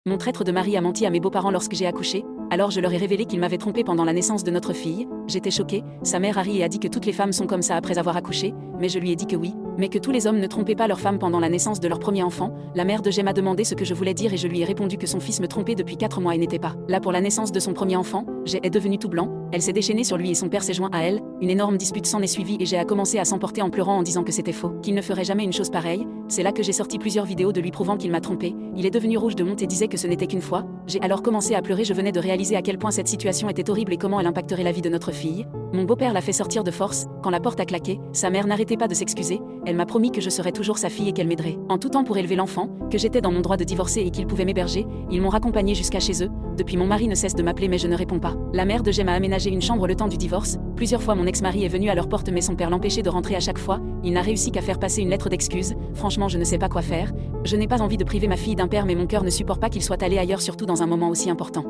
Mon traître de mari a menti à mes beaux-parents lorsque j'ai accouché, alors je leur ai révélé qu'il m'avait trompée pendant la naissance de notre fille. J'étais choquée, sa mère a ri et a dit que toutes les femmes sont comme ça après avoir accouché, mais je lui ai dit que oui, mais que tous les hommes ne trompaient pas leurs femmes pendant la naissance de leur premier enfant. La mère de Jem m'a demandé ce que je voulais dire et je lui ai répondu que son fils me trompait depuis 4 mois et n'était pas là pour la naissance de son premier enfant. Jem est devenu tout blanc, elle s'est déchaînée sur lui et son père s'est joint à elle, une énorme dispute s'en est suivie et Jem a commencé à s'emporter en pleurant en disant que c'était faux, qu'il ne ferait jamais une chose pareille. C'est là que j'ai sorti plusieurs vidéos de lui prouvant qu'il m'a trompé. Il est devenu rouge de honte et disait que ce n'était qu'une fois. J'ai alors commencé à pleurer, je venais de réaliser à quel point cette situation était horrible et comment elle impacterait la vie de notre fille. Mon beau-père l'a fait sortir de force, quand la porte a claqué, sa mère n'arrêtait pas de s'excuser, elle m'a promis que je serais toujours sa fille et qu'elle m'aiderait en tout temps pour élever l'enfant, que j'étais dans mon droit de divorcer et qu'ils pouvaient m'héberger. Ils m'ont raccompagné jusqu'à chez eux. Depuis, mon mari ne cesse de m'appeler mais je ne réponds pas. La mère de Jem a aménagé une chambre le temps du divorce. Plusieurs fois mon ex-mari est venu à leur porte mais son père l'empêchait de rentrer à chaque fois. Il n'a réussi qu'à faire passer une lettre d'excuse. Franchement, je ne sais pas quoi faire. Je n'ai pas envie de priver ma fille d'un père mais mon cœur ne supporte pas qu'il soit allé ailleurs, surtout dans un moment aussi important.